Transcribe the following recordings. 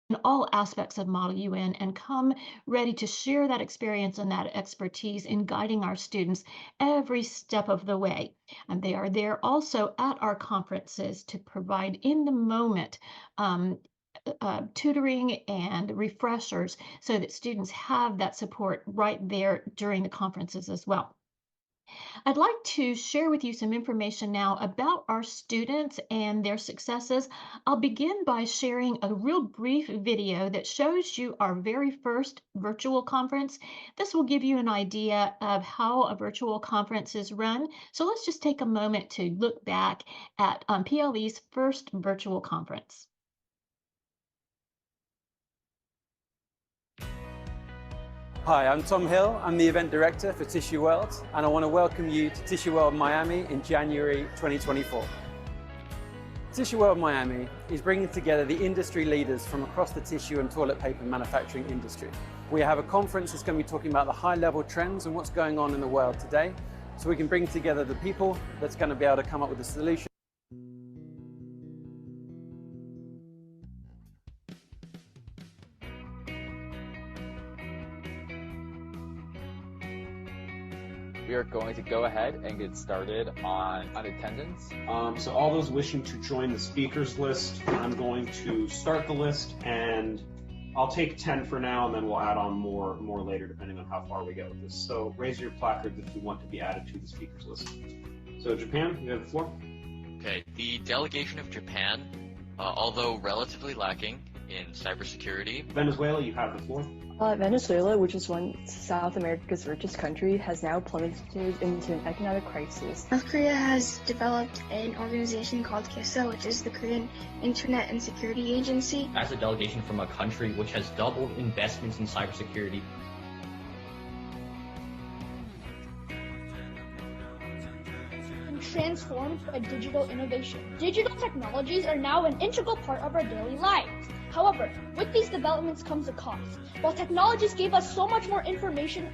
in all aspects of Model UN and come ready to share that experience and that expertise in guiding our students every step of the way. And they are there also at our conferences to provide in the moment um, tutoring and refreshers so that students have that support right there during the conferences as well. I'd like to share with you some information now about our students and their successes. I'll begin by sharing a real brief video that shows you our very first virtual conference. This will give you an idea of how a virtual conference is run. So let's just take a moment to look back at PLE's first virtual conference. Hi, I'm Tom Hill. I'm the event director for Tissue World, and I want to welcome you to Tissue World Miami in January 2024. Tissue World Miami is bringing together the industry leaders from across the tissue and toilet paper manufacturing industry. We have a conference that's going to be talking about the high-level trends and what's going on in the world today, so we can bring together the people that's going to be able to come up with a solution. We are going to go ahead and get started on attendance. So all those wishing to join the speakers list, I'm going to start the list, and I'll take 10 for now, and then we'll add on more later depending on how far we get with this. So raise your placards if you want to be added to the speakers list. So Japan, you have the floor. Okay, the delegation of Japan, although relatively lacking in cybersecurity. Venezuela, you have the floor. Venezuela, which is once South America's richest country, has now plummeted into an economic crisis. South Korea has developed an organization called KISA, which is the Korean Internet and Security Agency. As a delegation from a country which has doubled investments in cybersecurity. Transformed by digital innovation. Digital technologies are now an integral part of our daily lives. However, with these developments comes a cost. While technologies gave us so much more information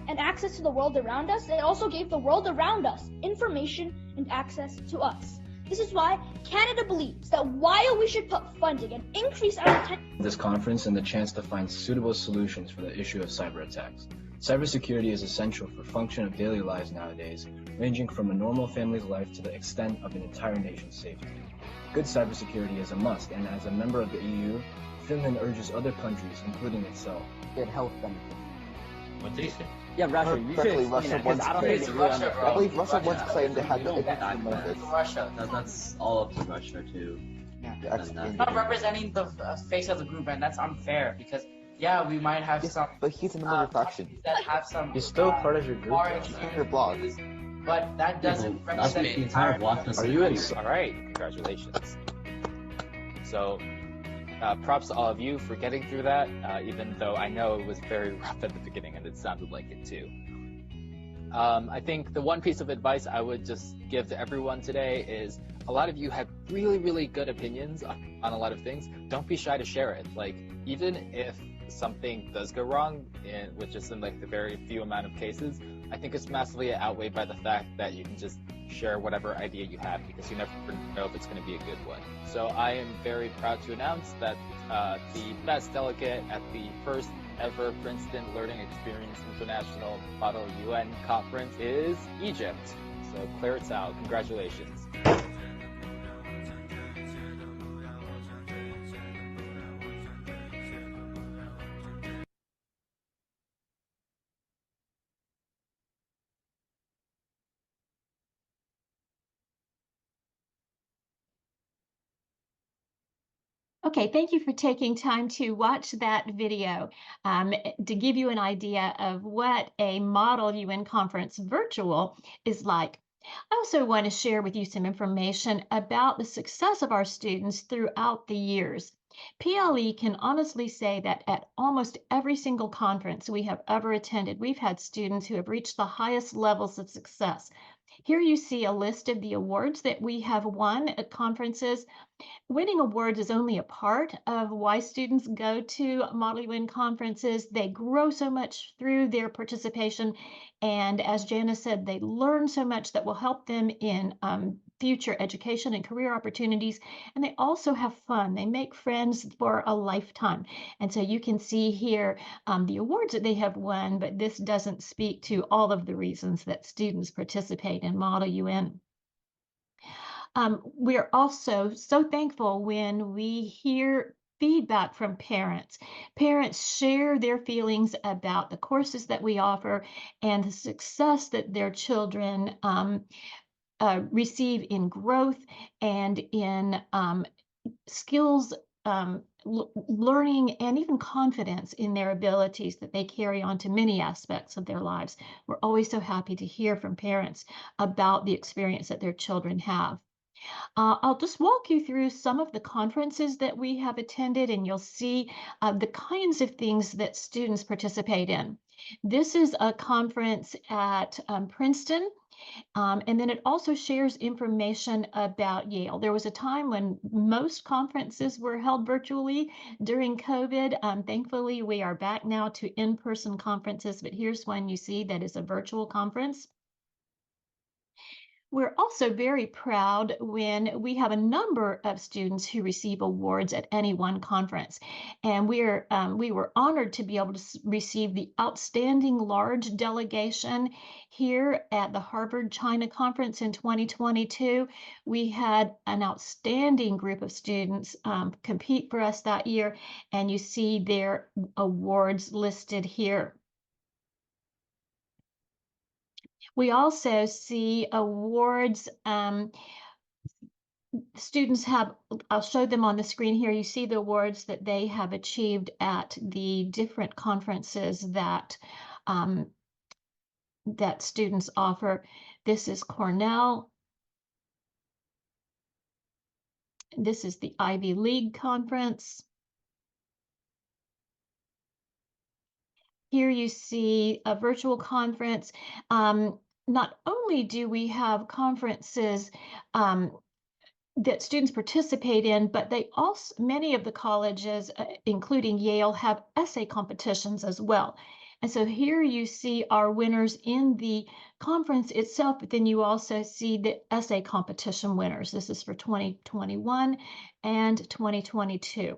and access to the world around us, they also gave the world around us information and access to us. This is why Canada believes that while we should put funding and increase our attention this conference and the chance to find suitable solutions for the issue of cyber attacks. Cybersecurity is essential for function of daily lives nowadays, ranging from a normal family's life to the extent of an entire nation's safety. Good cybersecurity is a must, and as a member of the EU, Finland urges other countries, including itself, get health benefits. What they say? Yeah, Russia. You should. Russia I believe Russia once claimed they had the Russia. That's all up to Russia too. Not representing the face of the group, and that's unfair because yeah, we might have some. But he's a member of your faction. That have some. He's still part of your group. He's in your blog. But that doesn't represent the entire block. Are you in? All right, congratulations. So, props to all of you for getting through that, even though I know it was very rough at the beginning and it sounded like it too. I think the one piece of advice I would just give to everyone today is a lot of you have really, really good opinions on a lot of things. Don't be shy to share it. Like, even if something does go wrong, which is in like the very few amount of cases, I think it's massively outweighed by the fact that you can just share whatever idea you have because you never know if it's going to be a good one. So I am very proud to announce that the best delegate at the first ever Princeton Learning Experience International Model UN Conference is Egypt. So Claire Tsao, congratulations. Okay, thank you for taking time to watch that video to give you an idea of what a Model UN conference virtual is like. I also want to share with you some information about the success of our students throughout the years. PLE can honestly say that at almost every single conference we have ever attended, we've had students who have reached the highest levels of success. Here you see a list of the awards that we have won at conferences. Winning awards is only a part of why students go to Model UN conferences. They grow so much through their participation. And as Janice said, they learn so much that will help them in future education and career opportunities, and they also have fun. They make friends for a lifetime. And so you can see here the awards that they have won, but this doesn't speak to all of the reasons that students participate in Model UN. We're also so thankful when we hear feedback from parents. Parents share their feelings about the courses that we offer and the success that their children receive in growth and in skills, learning, and even confidence in their abilities that they carry on to many aspects of their lives. We're always so happy to hear from parents about the experience that their children have. I'll just walk you through some of the conferences that we have attended, and you'll see the kinds of things that students participate in. This is a conference at Princeton, and then it also shares information about Yale. There was a time when most conferences were held virtually during COVID. Thankfully, we are back now to in-person conferences, but here's one you see that is a virtual conference. We're also very proud when we have a number of students who receive awards at any one conference. And we were honored to be able to receive the Outstanding Large Delegation here at the Harvard China Conference in 2022. We had an outstanding group of students compete for us that year, and you see their awards listed here. We also see awards. Students have, I'll show them on the screen here. You see the awards that they have achieved at the different conferences that that students offer. This is Cornell. This is the Ivy League Conference. Here you see a virtual conference. Not only do we have conferences that students participate in, but they also, many of the colleges, including Yale, have essay competitions as well. And so here you see our winners in the conference itself, but then you also see the essay competition winners. This is for 2021 and 2022.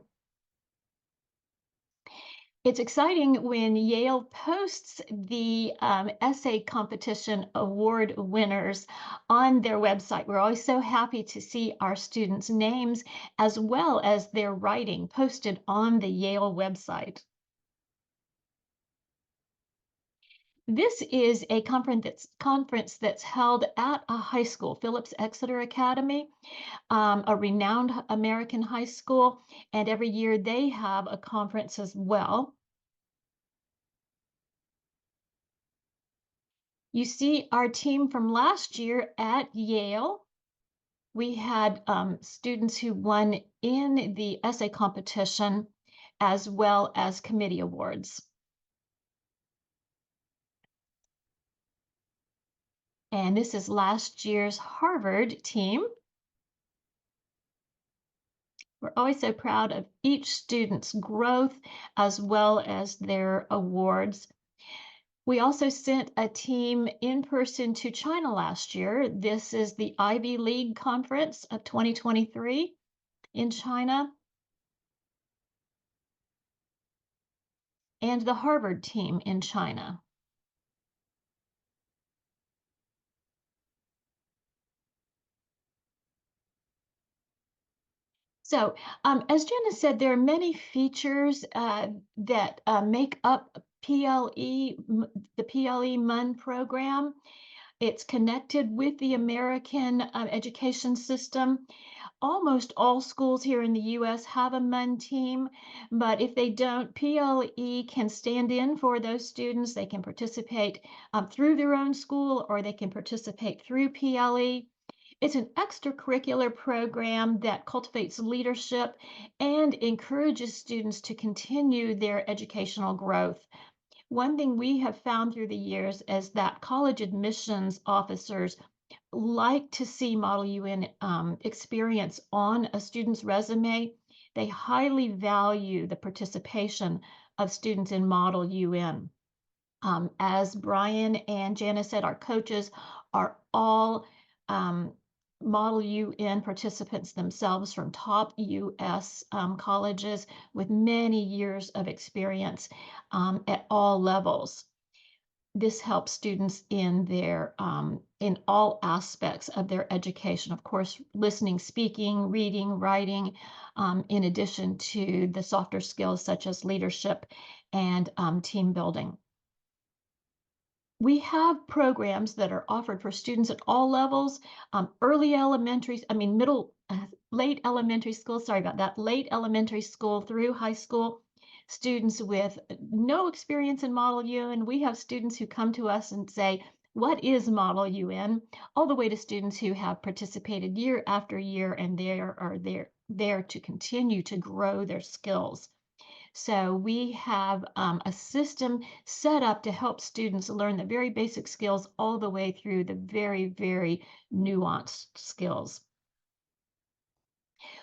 It's exciting when Yale posts the essay competition award winners on their website. We're always so happy to see our students' names as well as their writing posted on the Yale website. This is a conference that's held at a high school, Phillips Exeter Academy, a renowned American high school, and every year they have a conference as well. You see our team from last year at Yale. We had students who won in the essay competition as well as committee awards. And this is last year's Harvard team. We're always so proud of each student's growth as well as their awards. We also sent a team in person to China last year. This is the Ivy League Conference of 2023 in China. And the Harvard team in China. So, as Janice said, there are many features that make up PLE, the PLE MUN program. It's connected with the American education system. Almost all schools here in the U.S. have a MUN team, but if they don't, PLE can stand in for those students. They can participate through their own school, or they can participate through PLE. It's an extracurricular program that cultivates leadership and encourages students to continue their educational growth. One thing we have found through the years is that college admissions officers like to see Model UN experience on a student's resume. They highly value the participation of students in Model UN. As Brian and Janice said, our coaches are all Model UN participants themselves from top U.S. Colleges with many years of experience at all levels. This helps students in in all aspects of their education. Of course, listening, speaking, reading, writing, in addition to the softer skills such as leadership and team building. We have programs that are offered for students at all levels, late elementary school, sorry about that, late elementary school through high school, students with no experience in Model UN. We have students who come to us and say, what is Model UN? All the way to students who have participated year after year and they are there to continue to grow their skills. So we have a system set up to help students learn the very basic skills all the way through the very, very nuanced skills.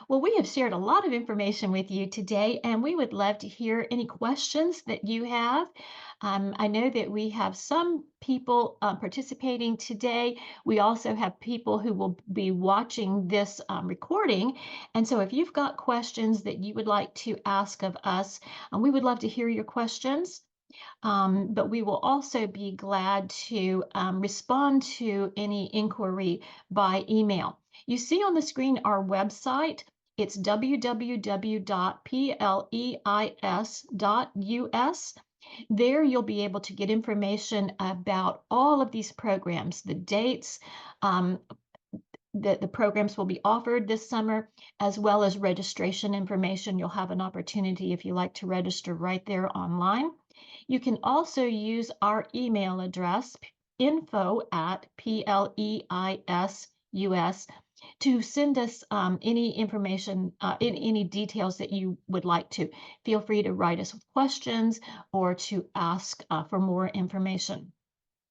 Well, we have shared a lot of information with you today, and we would love to hear any questions that you have. I know that we have some people participating today. We also have people who will be watching this recording. And so if you've got questions that you would like to ask of us, we would love to hear your questions. But we will also be glad to respond to any inquiry by email. You see on the screen our website. It's www.pleis.us. There you'll be able to get information about all of these programs, the dates, that the programs will be offered this summer, as well as registration information. You'll have an opportunity if you like to register right there online. You can also use our email address, info@pleis.us, to send us any information, any details that you would like to. Feel free to write us with questions or to ask for more information.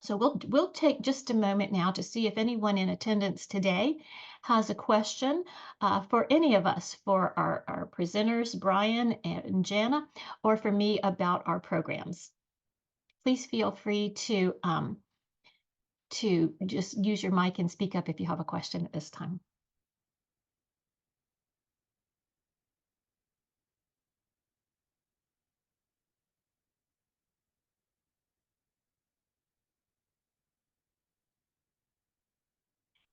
So we'll take just a moment now to see if anyone in attendance today has a question for any of us, for our presenters, Brian and Jana, or for me about our programs. Please feel free to just use your mic and speak up if you have a question at this time.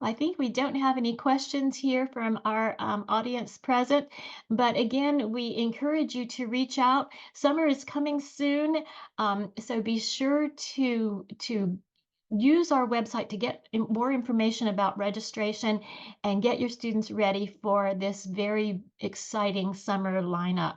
I think we don't have any questions here from our audience present, but again, we encourage you to reach out. Summer is coming soon, so be sure to use our website to get more information about registration and get your students ready for this very exciting summer lineup.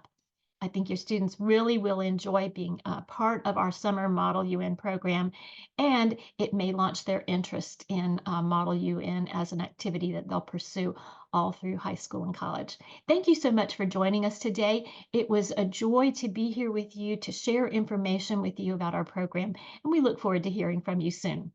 I think your students really will enjoy being a part of our summer Model UN program, and it may launch their interest in Model UN as an activity that they'll pursue all through high school and college. Thank you so much for joining us today. It was a joy to be here with you to share information with you about our program, and we look forward to hearing from you soon.